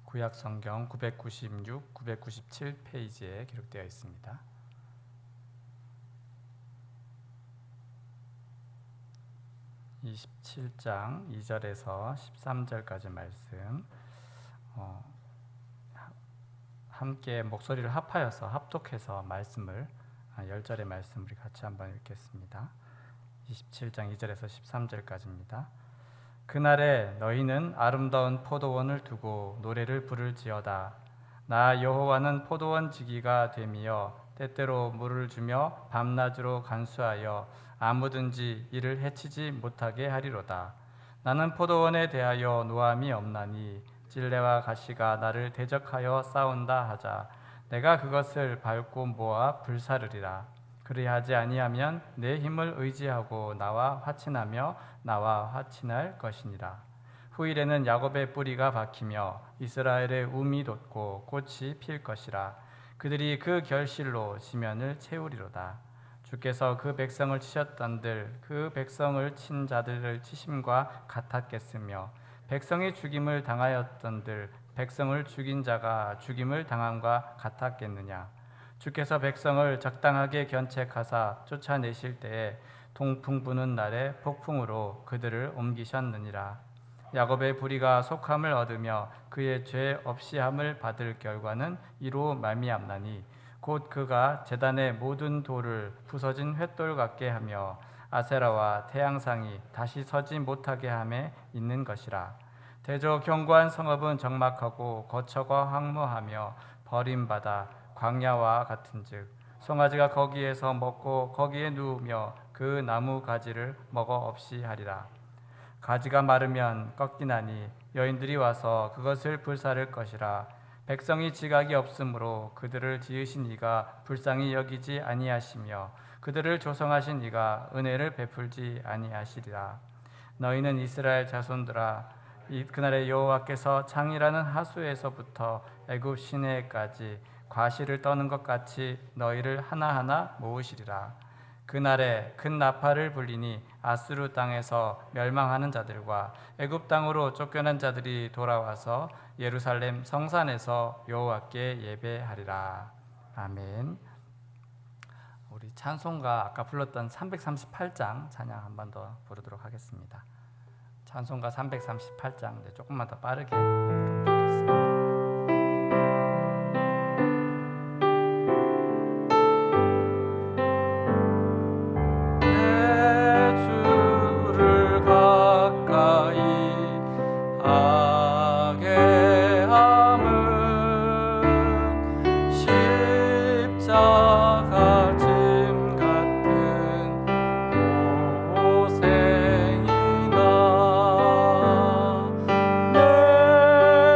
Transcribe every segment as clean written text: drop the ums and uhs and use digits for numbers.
구약 성경 996, 997 페이지에 기록되어 있습니다. (27장) 2절에서 13절까지 말씀, 함께 목소리를 합하여서 합독해서 말씀을 10절의 말씀 우리 같이 한번 읽겠습니다. 27장 2절에서 13절까지입니다. 그날에 너희는 아름다운 포도원을 두고 노래를 부를지어다. 나 여호와는 포도원 지기가 되며 때때로 물을 주며 밤낮으로 간수하여 아무든지 이를 해치지 못하게 하리로다. 나는 포도원에 대하여 노함이 없나니 찔레와 가시가 나를 대적하여 싸운다 하자 내가 그것을 밟고 모아 불사르리라. 그리하지 아니하면 내 힘을 의지하고 나와 화친하며 나와 화친할 것이니라. 후일에는 야곱의 뿌리가 박히며 이스라엘의 움이 돋고 꽃이 필 것이라. 그들이 그 결실로 지면을 채우리로다. 주께서 그 백성을 치셨던들 그 백성을 친 자들을 치심과 같았겠으며 백성이 죽임을 당하였던들 백성을 죽인 자가 죽임을 당함과 같았겠느냐. 주께서 백성을 적당하게 견책하사 쫓아내실 때에 동풍 부는 날에 폭풍으로 그들을 옮기셨느니라. 야곱의 불의가 속함을 얻으며 그의 죄 없이함을 받을 결과는 이로 말미암나니 곧 그가 제단의 모든 돌을 부서진 횃돌 같게 하며 아세라와 태양상이 다시 서지 못하게 함에 있는 것이라. 대저 견고한 성읍은 적막하고 거처가 황무하며 버림받아 광야와 같은즉 송아지가 거기에서 먹고 거기에 누우며 그 나무 가지를 먹어 없이 하리라. 가지가 마르면 꺾이나니 여인들이 와서 그것을 불사를 것이라. 백성이 지각이 없으므로 그들을 지으신 이가 불쌍히 여기지 아니하시며 그들을 조성하신 이가 은혜를 베풀지 아니하시리라. 너희는 이스라엘 자손들아, 그날에 여호와께서 창이라는 하수에서부터 애굽 시내까지 과실을 떠는 것 같이 너희를 하나하나 모으시리라. 그날에 큰 나팔을 불리니 아수르 땅에서 멸망하는 자들과 애굽 땅으로 쫓겨난 자들이 돌아와서 예루살렘 성산에서 여호와께 예배하리라. 아멘. 우리 찬송가 아까 불렀던 338장 찬양 한 번 더 부르도록 하겠습니다. 찬송가 338장 조금만 더 빠르게 부르겠습니다.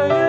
내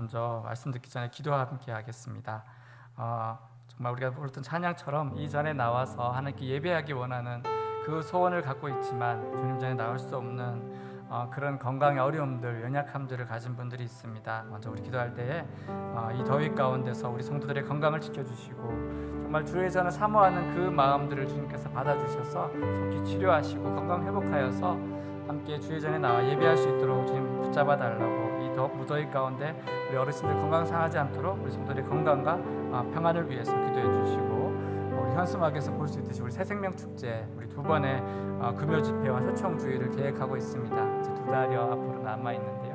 먼저 말씀 듣기 전에 기도와 함께 하겠습니다. 정말 우리가 부르던 찬양처럼 이 전에 나와서 하나님께 예배하기 원하는 그 소원을 갖고 있지만 주님 전에 나올 수 없는 그런 건강의 어려움들, 연약함들을 가진 분들이 있습니다. 먼저 우리 기도할 때에 이 더위 가운데서 우리 성도들의 건강을 지켜주시고 정말 주의 전을 사모하는 그 마음들을 주님께서 받아주셔서 속히 치료하시고 건강 회복하여서 함께 주의 전에 나와 예배할 수 있도록 주님 붙잡아 달라고, 이 무더위 가운데 우리 어르신들 건강 상하지 않도록 우리 성도들의 건강과 평안을 위해서 기도해 주시고, 우리 현수막에서 볼 수 있듯이 우리 새생명 축제 우리 두 번의 금요 집회와 초청 주일을 계획하고 있습니다. 이제 2달여 앞으로 남아 있는데요.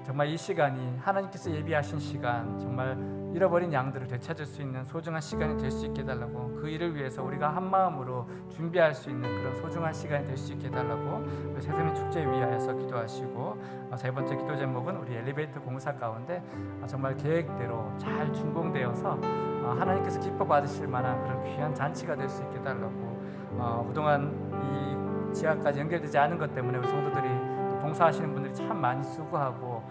정말 이 시간이 하나님께서 예비하신 시간, 정말 잃어버린 양들을 되찾을 수 있는 소중한 시간이 될 수 있게 해달라고, 그 일을 위해서 우리가 한 마음으로 준비할 수 있는 그런 소중한 시간이 될 수 있게 해달라고 우리 새생명 축제 위하여서 기도하시고, 세 번째 기도 제목은 우리 엘리베이터 공사 가운데 정말 계획대로 잘 준공되어서 하나님께서 기뻐 받으실 만한 그런 귀한 잔치가 될 수 있게 해달라고, 그동안 이 지하까지 연결되지 않은 것 때문에 우리 성도들이 봉사하시는 분들이 참 많이 수고하고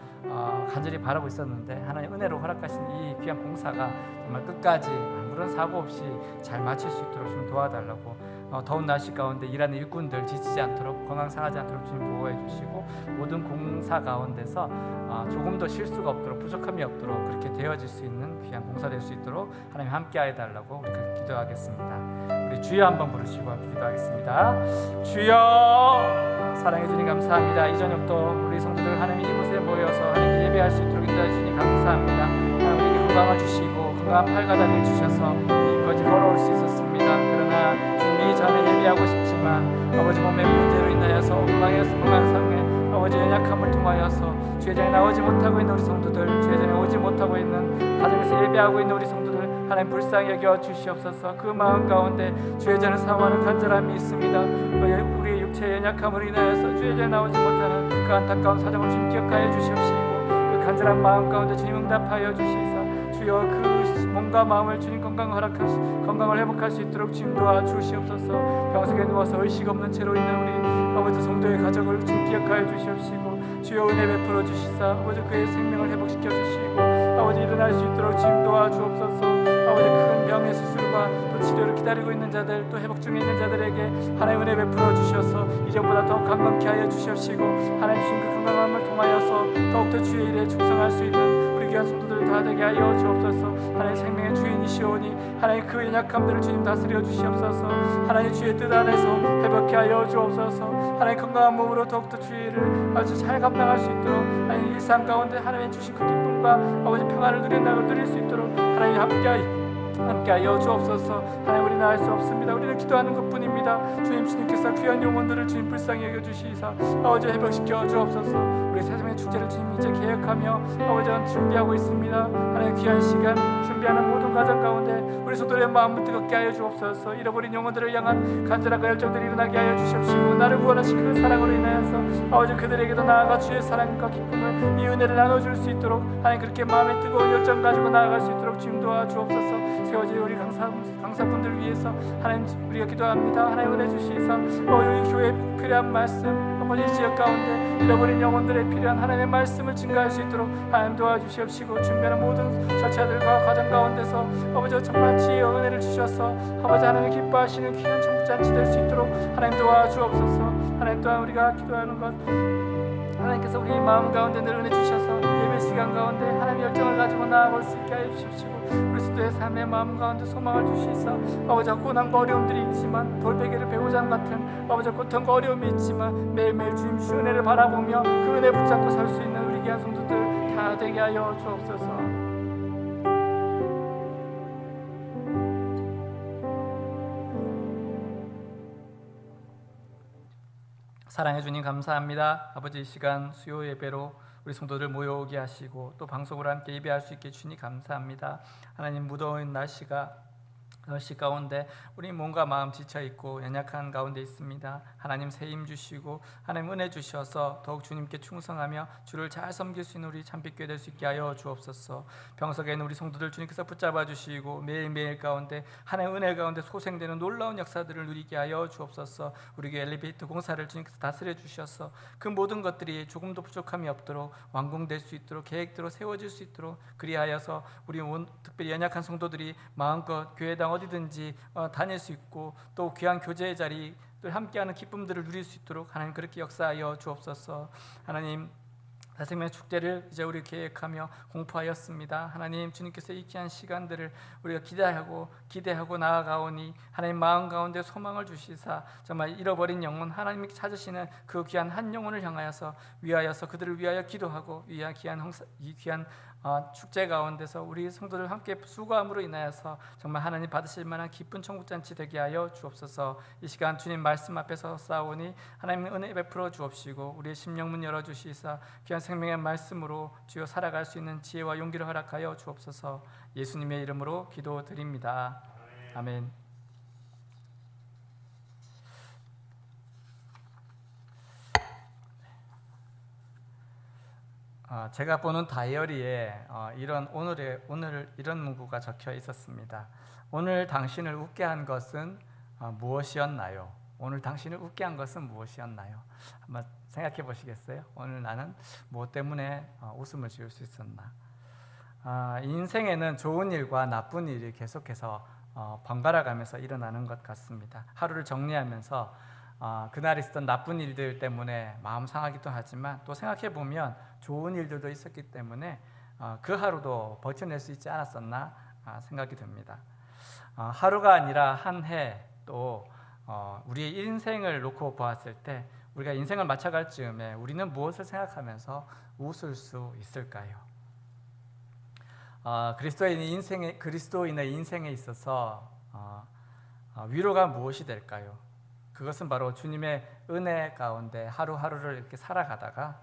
간절히 바라고 있었는데, 하나님 은혜로 허락하신 이 귀한 봉사가 정말 끝까지 아무런 사고 없이 잘 마칠 수 있도록 좀 도와달라고, 더운 날씨 가운데 일하는 일꾼들 지치지 않도록, 건강 상하지 않도록 좀 보호해 주시고, 모든 공사 가운데서 조금도 실수가 없도록, 부족함이 없도록 그렇게 되어질 수 있는 귀한 봉사 될 수 있도록 하나님 함께 해달라고 우리가 기도하겠습니다. 우리 주여 한번 부르시고 함께 기도하겠습니다. 주여, 사랑해 주님 감사합니다. 이 저녁도 우리 성도들 하나님 이곳에 모여서 하나님께 예배할 수 있도록 인도해 주니 감사합니다. 하나님 우리에게 건강을 주시고 건강한 팔과다리를 주셔서 이까지 걸어올 수 있었습니다. 그러나 주님 이전에 예배하고 싶지만 아버지 몸의 문제로 인하여서 건강 상해 아버지 연약함을 통하여서 주의 전에 나오지 못하고 있는 우리 성도들, 주의 전에 오지 못하고 있는 가정에서 예배하고 있는 우리 성도들 하나님 불쌍히 여겨 주시옵소서. 그 마음 가운데 주의 전을 사모하는 간절함이 있습니다. 우리의 육체의 연약함을 인하여서 주의 전에 나오지 못하는 그 안타까운 사정을 주님 기억하여 주시옵시고, 그 간절한 마음 가운데 주님 응답하여 주시사 주여 그 몸과 마음을 주님 건강을 회복할 수 있도록 주님 도와주시옵소서. 병석에 누워서 의식 없는 채로 있는 우리 아버지 성도의 가족을 주님 기억하여 주시옵시고, 주여 은혜 베풀어 주시사 아버지 그의 생명을 회복시켜 주시고 아버지 일어날 수 있도록 주님 도와주옵소서. 아버지 큰 병의 수술과 또 치료를 기다리고 있는 자들, 또 회복 중에 있는 자들에게 하나님 은혜 베풀어 주셔서 이전보다 더 강건케 하여 주시옵시고, 하나님 주신 그 건강함을 통하여서 더욱더 주의 일에 충성할 수 있는 우리 귀한 성도들 다 되게 하여 주옵소서. 하나님 생명의 주인이시오니 하나님 그 연약함들을 주님 다스려 주시옵소서. 하나님 주의 뜻 안에서 회복케 하여 주옵소서. 하나님 건강한 몸으로 더욱더 주의 일을 아주 잘 감당할 수 있도록, 하나님 일상 가운데 하나님 주신 그 기쁨과 아버지 평안을 누릴 수 있도록 하나님 함께하여 주옵소서. 하나님 우리는 알 수 없습니다. 우리는 기도하는 것뿐입니다. 주님께서 귀한 영혼들을 주님 불쌍히 여겨주시사 아버지 회복시켜 주옵소서. 우리 새생명 축제를 주님 이제 계획하며 아버지 준비하고 있습니다. 하나님 귀한 시간 준비하는 모든 가정 가운데 우리 성도들의 마음을 뜨겁게 하여 주옵소서. 잃어버린 영혼들을 향한 간절함과 열정들이 일어나게 하여 주시옵시고, 나를 구원하신 그 사랑으로 인하여서 아버지 그들에게도 나아가 주의 사랑과 기쁨을, 이 은혜를 나눠줄 수 있도록 하나님 그렇게 마음에 뜨거운 열정 가지고 나아갈 수 있도록 주님 도와주옵소서. 세워질 우리 강사분들 위해서 하나님 우리가 기도합니다. 하나님 은혜 주시사 우리 교회에 필요한 말씀, 아버지 지역 가운데 잃어버린 영혼들의 필요한 하나님의 말씀을 증가할 수 있도록 하나님 도와주시옵시고, 준비하는 모든 절차들과 과정 가운데서 아버지 정말 지혜와 은혜를 주셔서 아버지 하나님 기뻐하시는 귀한 천국잔치 될 수 있도록 하나님 도와주옵소서. 하나님 또한 우리가 기도하는 것 하나님께서 우리 마음 가운데 늘 은혜 주셔서 예배 시간 가운데 하나님 열정을 가지고 나아올 수 있게 하여 주십시오. 그리스도의 삶의 마음 가운데 소망을 주시사 아버지 고난과 어려움들이 있지만 돌베개를 배우자는 같은 아버지 고통과 어려움이 있지만 매일매일 주님 주신 은혜를 바라보며 그 은혜 붙잡고 살 수 있는 우리 귀한 성도들 다 되게 하여 주옵소서. 사랑해 주님 감사합니다. 아버지 이 시간 수요 예배로 우리 성도들 모여오게 하시고 또 방송으로 함께 예배할 수 있게 주니 감사합니다. 하나님 무더운 날씨가 시 가운데 우리 몸과 마음 지쳐 있고 연약한 가운데 있습니다. 하나님 새 힘 주시고 하나님 은혜 주셔서 더욱 주님께 충성하며 주를 잘 섬길 수 있는 우리 참빛교회 될 수 있게 하여 주옵소서. 병석에 있는 우리 성도들 주님께서 붙잡아 주시고 매일매일 가운데 하나님 은혜 가운데 소생되는 놀라운 역사들을 누리게 하여 주옵소서. 우리 교회 엘리베이터 공사를 주님께서 다스려 주셔서 그 모든 것들이 조금도 부족함이 없도록 완공될 수 있도록 계획대로 세워질 수 있도록 그리하여서 우리 특별히 연약한 성도들이 마음껏 교회당 어디든지 다닐 수 있고 또 귀한 교제의 자리를 함께하는 기쁨들을 누릴 수 있도록 하나님 그렇게 역사하여 주옵소서. 하나님 생명의 축제를 이제 우리 계획하며 공포하였습니다. 하나님 주님께서 이 귀한 시간들을 우리가 기대하고 나아가오니 하나님 마음 가운데 소망을 주시사 정말 잃어버린 영혼 하나님이 찾으시는 그 귀한 한 영혼을 향하여서 위하여서 그들을 위하여 기도하고 이 귀한 축제 가운데서 우리 성도들 함께 수고함으로 인하여서 정말 하나님 받으실 만한 기쁜 천국잔치 되게 하여 주옵소서. 이 시간 주님 말씀 앞에서 싸우니 하나님 은혜 베풀어 주옵시고 우리의 심령문 열어주시사 귀한 생명의 말씀으로 주여 살아갈 수 있는 지혜와 용기를 허락하여 주옵소서. 예수님의 이름으로 기도드립니다. 아멘. 제가 보는 다이어리에 오늘 이런 문구가 적혀 있었습니다. 오늘 당신을 웃게 한 것은 무엇이었나요? 오늘 당신을 웃게 한 것은 무엇이었나요? 한번 생각해 보시겠어요? 오늘 나는 무엇 때문에 웃음을 지을 수 있었나? 인생에는 좋은 일과 나쁜 일이 계속해서 번갈아 가면서 일어나는 것 같습니다. 하루를 정리하면서 그날 있었던 나쁜 일들 때문에 마음 상하기도 하지만 또 생각해 보면 좋은 일들도 있었기 때문에 그 하루도 버텨낼 수 있지 않았었나 생각이 듭니다. 하루가 아니라 한 해 또 우리의 인생을 놓고 보았을 때 우리가 인생을 맞춰갈 즈음에 우리는 무엇을 생각하면서 웃을 수 있을까요? 그리스도인의 인생에 있어서 위로가 무엇이 될까요? 그것은 바로 주님의 은혜 가운데 하루하루를 이렇게 살아가다가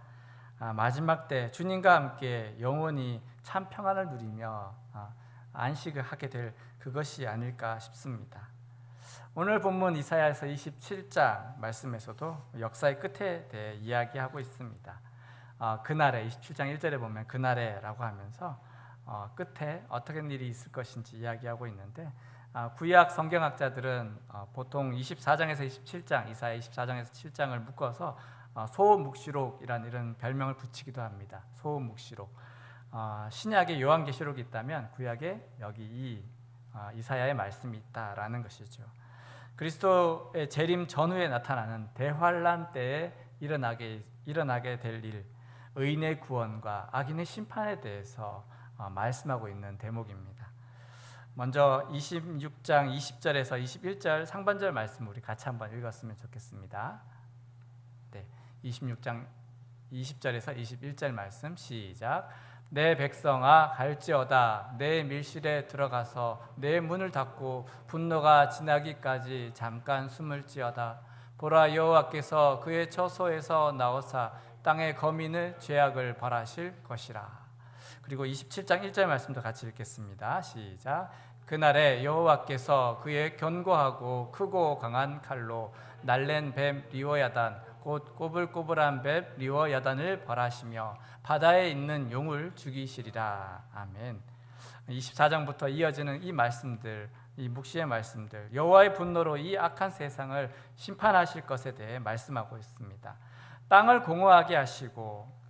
마지막 때 주님과 함께 영원히 참 평안을 누리며 안식을 하게 될 그것이 아닐까 싶습니다. 오늘 본문 이사야서 27장 말씀에서도 역사의 끝에 대해 이야기하고 있습니다. 그날에 27장 1절에 보면 그날에라고 하면서 끝에 어떤 일이 있을 것인지 이야기하고 있는데 구약 성경학자들은 보통 24장에서 27장, 이사야 24장에서 7장을 묶어서 소묵시록이라는 이런 별명을 붙이기도 합니다. 소묵시록. 신약의 요한계시록이 있다면 구약에 여기 이 이사야의 말씀이 있다라는 것이죠. 그리스도의 재림 전후에 나타나는 대환란 때에 일어나게 될 일, 의인의 구원과 악인의 심판에 대해서 말씀하고 있는 대목입니다. 먼저 26장 20절에서 21절 상반절 말씀 우리 같이 한번 읽었으면 좋겠습니다. 네, 26장 20절에서 21절 말씀 시작. 내 백성아 갈지어다 내 밀실에 들어가서 내 문을 닫고 분노가 지나기까지 잠깐 숨을 지어다. 보라 여호와께서 그의 처소에서 나오사 땅의 거민의 죄악을 벌하실 것이라. 그리고 27장 1절 말씀도 같이 읽겠습니다. 시작. 그날에 여호와께서 그의 견고하고 크고 강한 칼로 날랜 뱀 리워야단 곧 꼬불꼬불한 뱀 리워야단을 벌하시며 바다에 있는 용을 죽이시리라. 아멘. 24장부터 이어지는 이 말씀들, 이 묵시의 말씀들, 여호와의 분노로 이 악한 세상을 심판하실 것에 대해 말씀하고 있습니다. 땅을 공허하게 하시고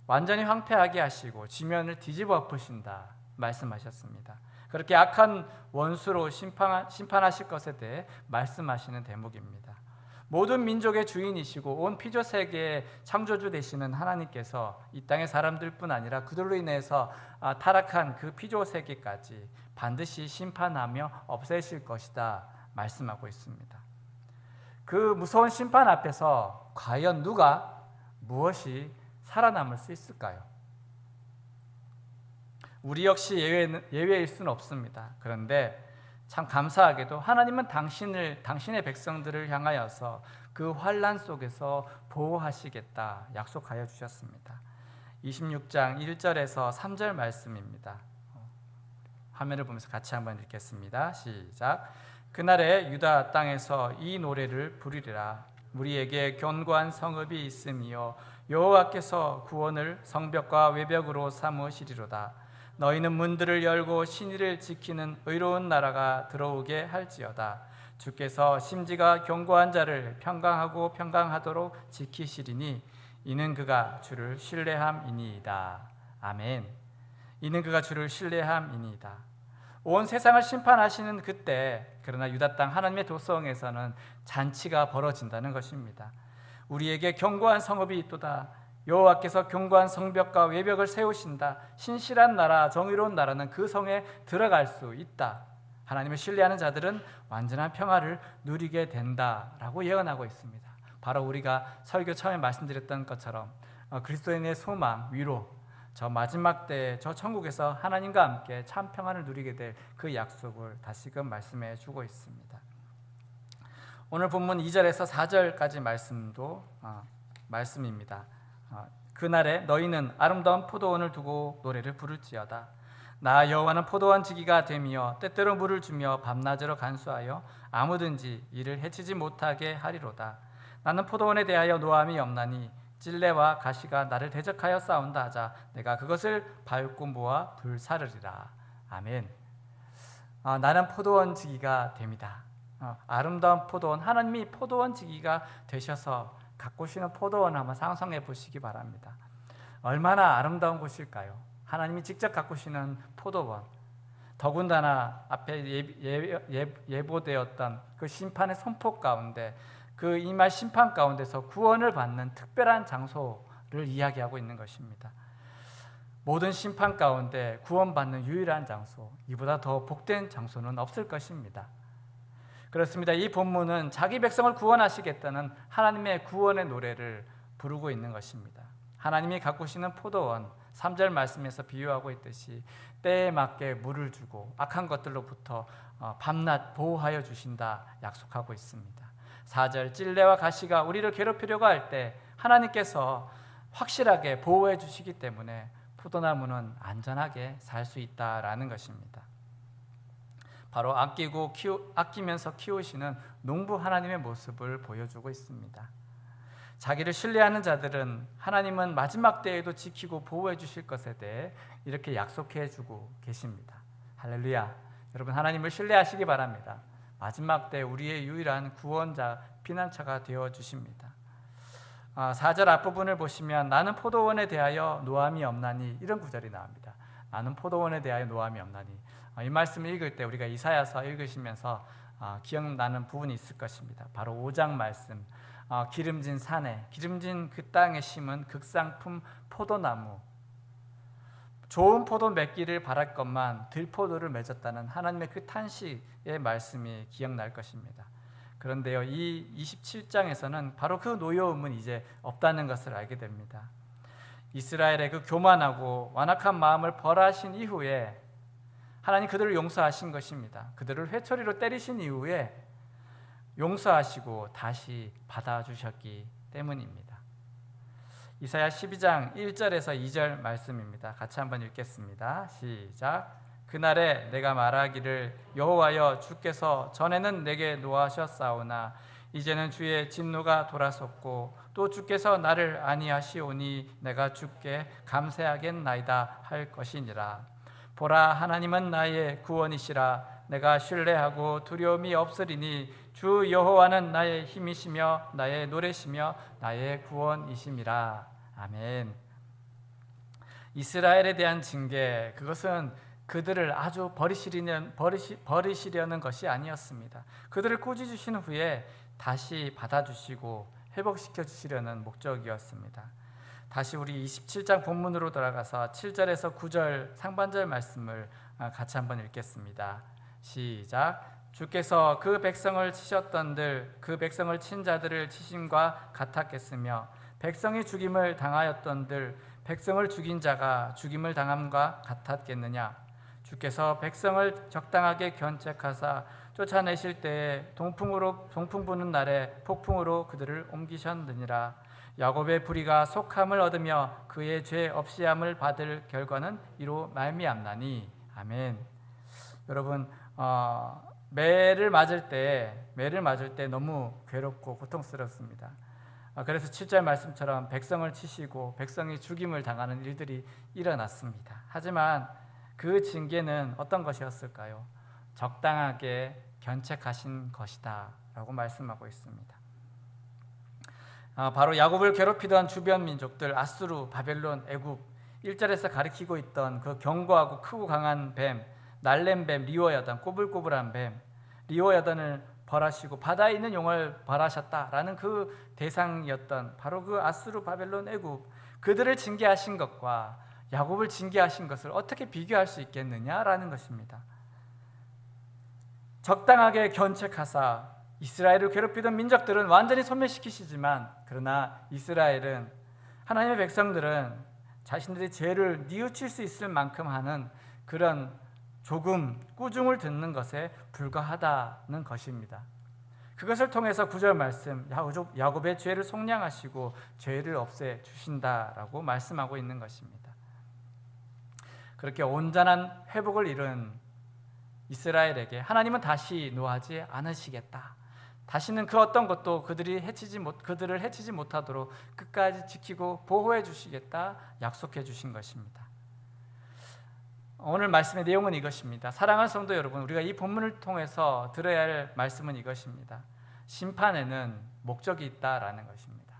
완전히 황폐하게 하시고 지면을 뒤집어 엎으신다 말씀하셨습니다. 그렇게 악한 원수로 심판하실 것에 대해 말씀하시는 대목입니다. 모든 민족의 주인이시고 온 피조 세계의 창조주 되시는 하나님께서 이 땅의 사람들뿐 아니라 그들로 인해서 타락한 그 피조 세계까지 반드시 심판하며 없애실 것이다 말씀하고 있습니다. 그 무서운 심판 앞에서 과연 무엇이 살아남을 수 있을까요? 우리 역시 예외일 수는 없습니다. 그런데 참 감사하게도 하나님은 당신의 백성들을 향하여서 그 환난 속에서 보호하시겠다 약속하여 주셨습니다. 26장 1절에서 3절 말씀입니다. 화면을 보면서 같이 한번 읽겠습니다. 시작. 그날에 유다 땅에서 이 노래를 부르리라. 우리에게 견고한 성읍이 있음이요 여호와께서 구원을 성벽과 외벽으로 삼으시리로다. 너희는 문들을 열고 신의를 지키는 의로운 나라가 들어오게 할지어다. 주께서 심지가 견고한 자를 평강하고 평강하도록 지키시리니 이는 그가 주를 신뢰함이니이다. 아멘. 이는 그가 주를 신뢰함이니이다. 온 세상을 심판하시는 그때, 그러나 유다 땅 하나님의 도성에서는 잔치가 벌어진다는 것입니다. 우리에게 견고한 성읍이 있도다. 여호와께서 견고한 성벽과 외벽을 세우신다. 신실한 나라, 정의로운 나라는 그 성에 들어갈 수 있다. 하나님을 신뢰하는 자들은 완전한 평화를 누리게 된다라고 예언하고 있습니다. 바로 우리가 설교 처음에 말씀드렸던 것처럼 그리스도인의 소망, 위로, 저 마지막 때에 저 천국에서 하나님과 함께 참 평안을 누리게 될 그 약속을 다시금 말씀해 주고 있습니다. 오늘 본문 2절에서 4절까지 말씀입니다. 그날에 너희는 아름다운 포도원을 두고 노래를 부를지어다. 나 여호와는 포도원 지기가 되며 때때로 물을 주며 밤낮으로 간수하여 아무든지 이를 해치지 못하게 하리로다. 나는 포도원에 대하여 노함이 없나니 찔레와 가시가 나를 대적하여 싸운다 하자 내가 그것을 밟고 모아 불사르리라. 아멘. 나는 포도원 지기가 됩니다. 아름다운 포도원, 하나님이 포도원 지기가 되셔서 가꾸시는 포도원 한번 상상해 보시기 바랍니다. 얼마나 아름다운 곳일까요? 하나님이 직접 가꾸시는 포도원. 더군다나 앞에 예보되었던 그 심판의 선포 가운데, 그 임할 심판 가운데서 구원을 받는 특별한 장소를 이야기하고 있는 것입니다. 모든 심판 가운데 구원받는 유일한 장소, 이보다 더 복된 장소는 없을 것입니다. 그렇습니다. 이 본문은 자기 백성을 구원하시겠다는 하나님의 구원의 노래를 부르고 있는 것입니다. 하나님이 가꾸시는 포도원, 3절 말씀에서 비유하고 있듯이 때에 맞게 물을 주고 악한 것들로부터 밤낮 보호하여 주신다 약속하고 있습니다. 4절 찔레와 가시가 우리를 괴롭히려고 할 때 하나님께서 확실하게 보호해 주시기 때문에 포도나무는 안전하게 살 수 있다라는 것입니다. 바로 아끼면서 키우시는 농부 하나님의 모습을 보여주고 있습니다. 자기를 신뢰하는 자들은 하나님은 마지막 때에도 지키고 보호해 주실 것에 대해 이렇게 약속해 주고 계십니다. 할렐루야. 여러분, 하나님을 신뢰하시기 바랍니다. 마지막 때 우리의 유일한 구원자, 피난처가 되어 주십니다. 4절 앞부분을 보시면 나는 포도원에 대하여 노함이 없나니, 이런 구절이 나옵니다. 나는 포도원에 대하여 노함이 없나니. 이 말씀을 읽을 때 우리가 이사야서 읽으시면서 기억나는 부분이 있을 것입니다. 바로 5장 말씀, 기름진 산에, 기름진 그 땅에 심은 극상품 포도나무, 좋은 포도 맺기를 바랄 것만 들포도를 맺었다는 하나님의 그 탄식의 말씀이 기억날 것입니다. 그런데요, 이 27장에서는 바로 그 노여움은 이제 없다는 것을 알게 됩니다. 이스라엘의 그 교만하고 완악한 마음을 벌하신 이후에 하나님 그들을 용서하신 것입니다. 그들을 회초리로 때리신 이후에 용서하시고 다시 받아주셨기 때문입니다. 이사야 12장 1절에서 2절 말씀입니다. 같이 한번 읽겠습니다. 시작. 그날에 내가 말하기를 여호와여 주께서 전에는 내게 노하셨사오나 이제는 주의 진노가 돌아섰고 또 주께서 나를 아니하시오니 내가 주께 감사하겠나이다 할 것이니라. 보라, 하나님은 나의 구원이시라. 내가 신뢰하고 두려움이 없으리니 주 여호와는 나의 힘이시며 나의 노래시며 나의 구원이심이라. 아멘. 이스라엘에 대한 징계, 그것은 그들을 아주 버리시려는 것이 아니었습니다. 그들을 꾸짖으신 후에 다시 받아주시고 회복시켜 주시려는 목적이었습니다. 다시 우리 27장 본문으로 돌아가서 7절에서 9절 상반절 말씀을 같이 한번 읽겠습니다. 시작. 주께서 그 백성을 치셨던들 그 백성을 친 자들을 치심과 같았겠으며 백성이 죽임을 당하였던들 백성을 죽인 자가 죽임을 당함과 같았겠느냐. 주께서 백성을 적당하게 견책하사 쫓아내실 때에 동풍 부는 날에 폭풍으로 그들을 옮기셨느니라. 야곱의 불의가 속함을 얻으며 그의 죄 없이함을 받을 결과는 이로 말미암나니. 아멘. 여러분 매를 맞을 때 너무 괴롭고 고통스럽습니다. 그래서 7절 말씀처럼 백성을 치시고 백성이 죽임을 당하는 일들이 일어났습니다. 하지만 그 징계는 어떤 것이었을까요? 적당하게 견책하신 것이다 라고 말씀하고 있습니다. 바로 야곱을 괴롭히던 주변 민족들 아수르, 바벨론, 애굽 1절에서 가리키고 있던 그 견고하고 크고 강한 뱀, 날렘뱀, 리오야단, 꼬불꼬불한 뱀, 리오야단을 벌하시고 바다에 있는 용을 벌하셨다라는 그 대상이었던 바로 그 아수르, 바벨론, 애굽, 그들을 징계하신 것과 야곱을 징계하신 것을 어떻게 비교할 수 있겠느냐라는 것입니다. 적당하게 견책하사 이스라엘을 괴롭히던 민족들은 완전히 소멸시키시지만, 그러나 이스라엘은, 하나님의 백성들은 자신들의 죄를 뉘우칠 수 있을 만큼 하는 그런 조금 꾸중을 듣는 것에 불과하다는 것입니다. 그것을 통해서 9절 말씀, 야곱의 죄를 속량하시고 죄를 없애 주신다라고 말씀하고 있는 것입니다. 그렇게 온전한 회복을 이룬 이스라엘에게 하나님은 다시 노하지 않으시겠다, 다시는 그 어떤 것도 그들을 해치지 못하도록 끝까지 지키고 보호해 주시겠다 약속해 주신 것입니다. 오늘 말씀의 내용은 이것입니다. 사랑하는 성도 여러분, 우리가 이 본문을 통해서 들어야 할 말씀은 이것입니다. 심판에는 목적이 있다라는 것입니다.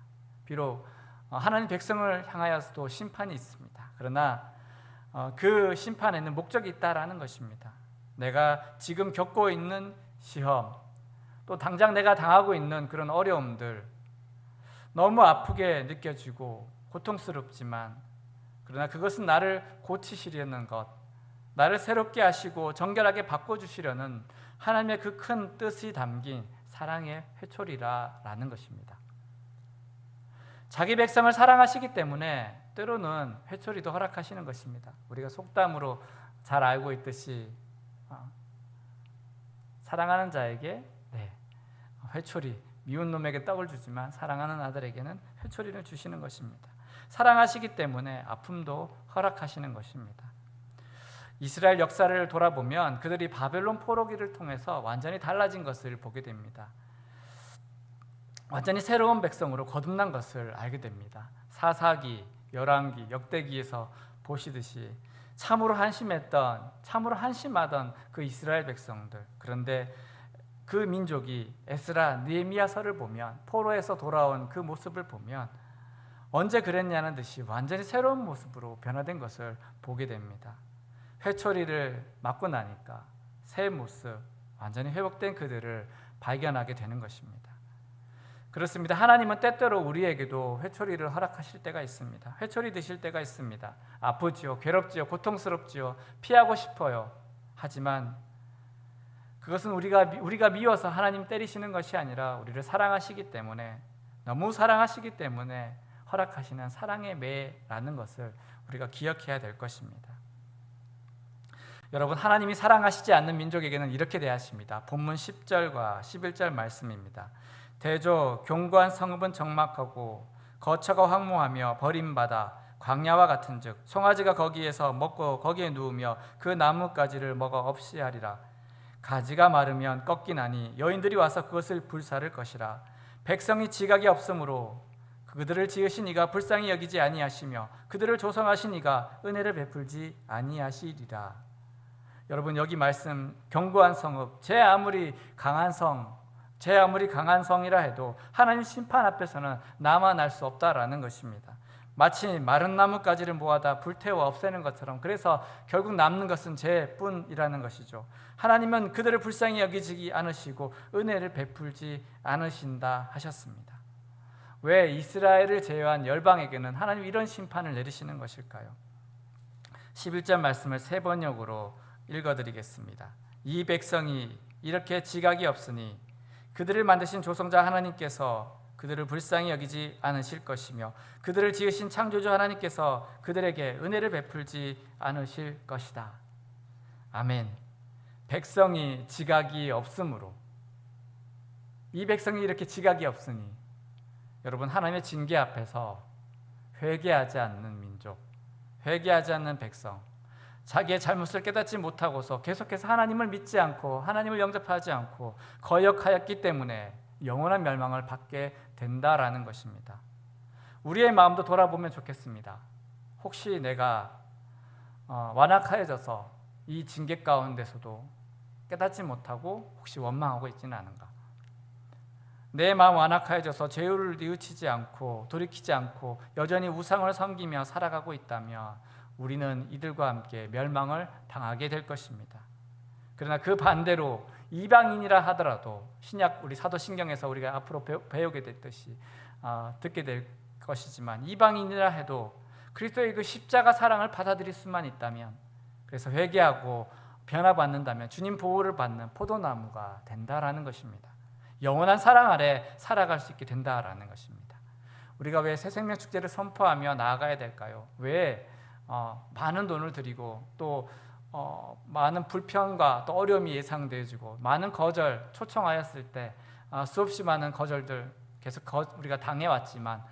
비록 하나님 백성을 향하여서도 심판이 있습니다. 그러나 그 심판에는 목적이 있다라는 것입니다. 내가 지금 겪고 있는 시험, 또 당장 내가 당하고 있는 그런 어려움들, 너무 아프게 느껴지고 고통스럽지만, 그러나 그것은 나를 고치시려는 것, 나를 새롭게 하시고 정결하게 바꿔주시려는 하나님의 그 큰 뜻이 담긴 사랑의 회초리라는 것입니다. 자기 백성을 사랑하시기 때문에 때로는 회초리도 허락하시는 것입니다. 우리가 속담으로 잘 알고 있듯이 사랑하는 자에게 회초리, 미운 놈에게 떡을 주지만 사랑하는 아들에게는 회초리를 주시는 것입니다. 사랑하시기 때문에 아픔도 허락하시는 것입니다. 이스라엘 역사를 돌아보면 그들이 바벨론 포로기를 통해서 완전히 달라진 것을 보게 됩니다. 완전히 새로운 백성으로 거듭난 것을 알게 됩니다. 사사기, 열왕기, 역대기에서 보시듯이 참으로 한심하던 그 이스라엘 백성들, 그런데 그 민족이 에스라, 느헤미야서를 보면, 포로에서 돌아온 그 모습을 보면 언제 그랬냐는 듯이 완전히 새로운 모습으로 변화된 것을 보게 됩니다. 회초리를 맞고 나니까 새 모습, 완전히 회복된 그들을 발견하게 되는 것입니다. 그렇습니다. 하나님은 때때로 우리에게도 회초리를 허락하실 때가 있습니다. 회초리 드실 때가 있습니다. 아프지요, 괴롭지요, 고통스럽지요, 피하고 싶어요. 하지만 그것은 우리가 미워서 하나님 때리시는 것이 아니라 우리를 사랑하시기 때문에, 너무 사랑하시기 때문에 허락하시는 사랑의 매라는 것을 우리가 기억해야 될 것입니다. 여러분, 하나님이 사랑하시지 않는 민족에게는 이렇게 대하십니다. 본문 10절과 11절 말씀입니다. 대저 견고한 성읍은 적막하고 거처가 황무하며 버림받아 광야와 같은즉 송아지가 거기에서 먹고 거기에 누우며 그 나뭇가지를 먹어 없이 하리라. 가지가 마르면 꺾이나니 여인들이 와서 그것을 불사를 것이라. 백성이 지각이 없으므로 그들을 지으신 이가 불쌍히 여기지 아니하시며 그들을 조성하신 이가 은혜를 베풀지 아니하시리라. 여러분, 여기 말씀 견고한 성읍, 제 아무리 강한 성이라 해도 하나님 심판 앞에서는 남아날 수 없다라는 것입니다. 마치 마른 나뭇가지를 모아다 불태워 없애는 것처럼, 그래서 결국 남는 것은 죄뿐이라는 것이죠. 하나님은 그들을 불쌍히 여기지 않으시고 은혜를 베풀지 않으신다 하셨습니다. 왜 이스라엘을 제외한 열방에게는 하나님 이런 심판을 내리시는 것일까요? 11절 말씀을 세 번역으로 읽어드리겠습니다. 이 백성이 이렇게 지각이 없으니 그들을 만드신 조성자 하나님께서 그들을 불쌍히 여기지 않으실 것이며 그들을 지으신 창조주 하나님께서 그들에게 은혜를 베풀지 않으실 것이다. 아멘. 백성이 지각이 없으므로, 이 백성이 이렇게 지각이 없으니 여러분, 하나님의 징계 앞에서 회개하지 않는 민족, 회개하지 않는 백성, 자기의 잘못을 깨닫지 못하고서 계속해서 하나님을 믿지 않고 하나님을 영접하지 않고 거역하였기 때문에 영원한 멸망을 받게 된다라는 것입니다. 우리의 마음도 돌아보면 좋겠습니다. 혹시 내가 완악하여져서 이 징계 가운데서도 깨닫지 못하고 혹시 원망하고 있지는 않은가? 내 마음 완악하여져서 죄를 뉘우치지 않고 돌이키지 않고 여전히 우상을 섬기며 살아가고 있다면 우리는 이들과 함께 멸망을 당하게 될 것입니다. 그러나 그 반대로 이방인이라 하더라도 신약 우리 사도신경에서 우리가 앞으로 배우게 됐듯이 듣게 될 것이지만 이방인이라 해도 그리스도의 그 십자가 사랑을 받아들일 수만 있다면, 그래서 회개하고 변화받는다면 주님 보호를 받는 포도나무가 된다라는 것입니다. 영원한 사랑 아래 살아갈 수 있게 된다라는 것입니다. 우리가 왜 새생명 축제를 선포하며 나아가야 될까요? 왜 많은 돈을 들이고 또 많은 불편과 또 어려움이 예상되어지고 많은 거절 초청하였을 때 수없이 많은 거절들 계속 우리가 당해왔지만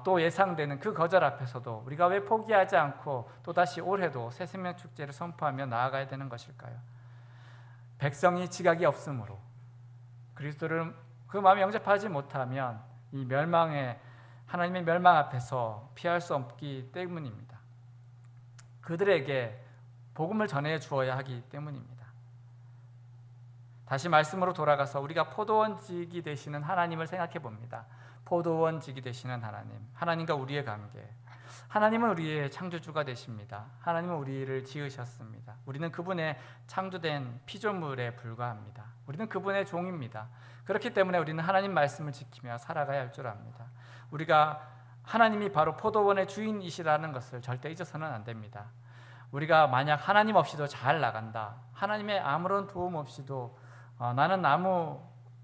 또 예상되는 그 거절 앞에서도 우리가 왜 포기하지 않고 또다시 올해도 새생명 축제를 선포하며 나아가야 되는 것일까요? 백성이 지각이 없으므로, 그리스도를 그 마음에 영접하지 못하면 이 하나님의 멸망 앞에서 피할 수 없기 때문입니다. 그들에게 복음을 전해 주어야 하기 때문입니다. 다시 말씀으로 돌아가서 우리가 포도원직이 되시는 하나님을 생각해 봅니다. 포도원직이 되시는 하나님과 우리의 관계. 하나님은 우리의 창조주가 되십니다. 하나님은 우리를 지으셨습니다. 우리는 그분의 창조된 피조물에 불과합니다. 우리는 그분의 종입니다. 그렇기 때문에 우리는 하나님 말씀을 지키며 살아가야 할 줄 압니다. 우리가 하나님이 바로 포도원의 주인이시라는 것을 절대 잊어서는 안 됩니다. 우리가 만약 하나님 없이도 잘 나간다, 하나님의 아무런 도움 없이도 나는 아무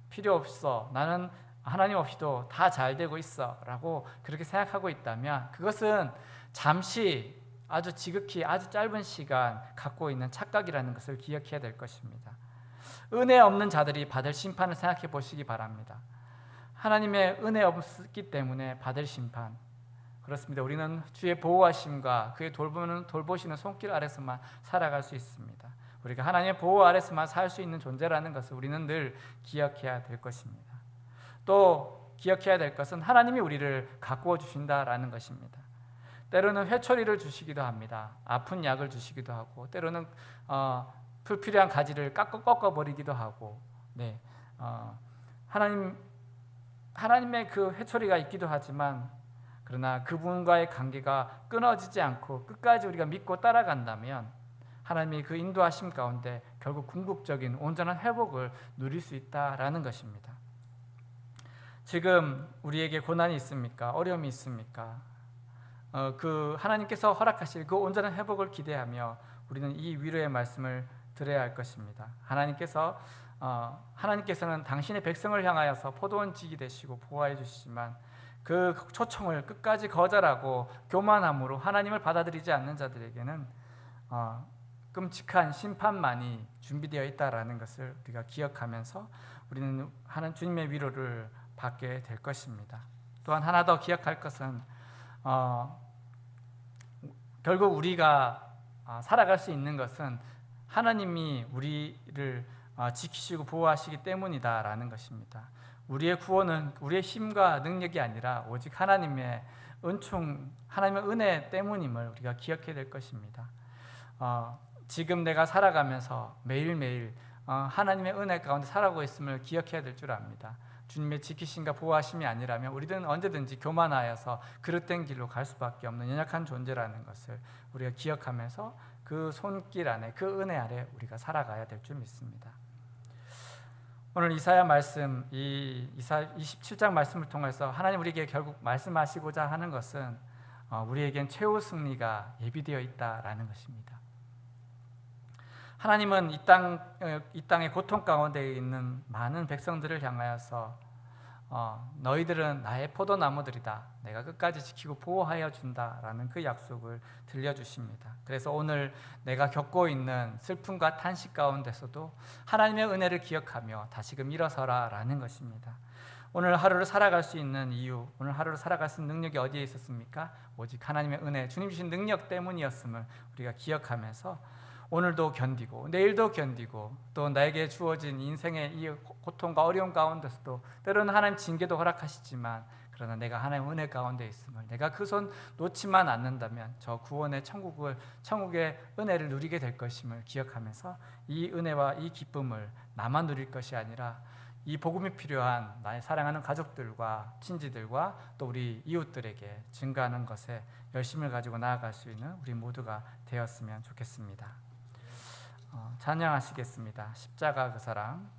필요 없어, 나는 하나님 없이도 다 잘 되고 있어 라고 그렇게 생각하고 있다면 그것은 잠시 아주 지극히 아주 짧은 시간 갖고 있는 착각이라는 것을 기억해야 될 것입니다. 은혜 없는 자들이 받을 심판을 생각해 보시기 바랍니다. 하나님의 은혜 없기 때문에 받을 심판, 그렇습니다. 우리는 주의 보호하심과 그의 돌보시는 손길 아래서만 살아갈 수 있습니다. 우리가 하나님의 보호 아래서만 살 수 있는 존재라는 것을 우리는 늘 기억해야 될 것입니다. 또 기억해야 될 것은 하나님이 우리를 가꾸어 주신다라는 것입니다. 때로는 회초리를 주시기도 합니다. 아픈 약을 주시기도 하고, 때로는 불필요한 가지를 꺾어버리기도 하고, 하나님의 그 회초리가 있기도 하지만, 그러나 그분과의 관계가 끊어지지 않고 끝까지 우리가 믿고 따라간다면 하나님의 그 인도하심 가운데 결국 궁극적인 온전한 회복을 누릴 수 있다라는 것입니다. 지금 우리에게 고난이 있습니까? 어려움이 있습니까? 그 하나님께서 허락하실 그 온전한 회복을 기대하며 우리는 이 위로의 말씀을 드려야 할 것입니다. 하나님께서는 당신의 백성을 향하여서 포도원직이 되시고 보호해 주시지만 그 초청을 끝까지 거절하고 교만함으로 하나님을 받아들이지 않는 자들에게는 끔찍한 심판만이 준비되어 있다라는 것을 우리가 기억하면서 우리는 주님의 위로를 받게 될 것입니다. 또한 하나 더 기억할 것은 결국 우리가 살아갈 수 있는 것은 하나님이 우리를 지키시고 보호하시기 때문이다라는 것입니다. 우리의 구원은 우리의 힘과 능력이 아니라 오직 하나님의 은총, 하나님의 은혜 때문임을 우리가 기억해야 될 것입니다. 지금 내가 살아가면서 매일매일 하나님의 은혜 가운데 살아가고 있음을 기억해야 될 줄 압니다. 주님의 지키심과 보호하심이 아니라면 우리는 언제든지 교만하여서 그릇된 길로 갈 수밖에 없는 연약한 존재라는 것을 우리가 기억하면서 그 손길 안에, 그 은혜 아래 우리가 살아가야 될 줄 믿습니다. 오늘 이사야 말씀, 이사 27장 말씀을 통해서 하나님 우리에게 결국 말씀하시고자 하는 것은 우리에겐 최후 승리가 예비되어 있다라는 것입니다. 하나님은 이 땅의 고통 가운데 있는 많은 백성들을 향하여서 너희들은 나의 포도나무들이다, 내가 끝까지 지키고 보호하여 준다라는 그 약속을 들려주십니다. 그래서 오늘 내가 겪고 있는 슬픔과 탄식 가운데서도 하나님의 은혜를 기억하며 다시금 일어서라 라는 것입니다. 오늘 하루를 살아갈 수 있는 이유, 오늘 하루를 살아갈 수 있는 능력이 어디에 있었습니까? 오직 하나님의 은혜, 주님 주신 능력 때문이었음을 우리가 기억하면서 오늘도 견디고 내일도 견디고 또 나에게 주어진 인생의 이 고통과 어려움 가운데서도 때로는 하나님 징계도 허락하시지만 그러나 내가 하나님의 은혜 가운데 있음을, 내가 그 손 놓지만 않는다면 저 구원의 천국의 은혜를 누리게 될 것임을 기억하면서 이 은혜와 이 기쁨을 나만 누릴 것이 아니라 이 복음이 필요한 나의 사랑하는 가족들과 친지들과 또 우리 이웃들에게 증가하는 것에 열심을 가지고 나아갈 수 있는 우리 모두가 되었으면 좋겠습니다. 찬양하시겠습니다. 십자가 그 사랑.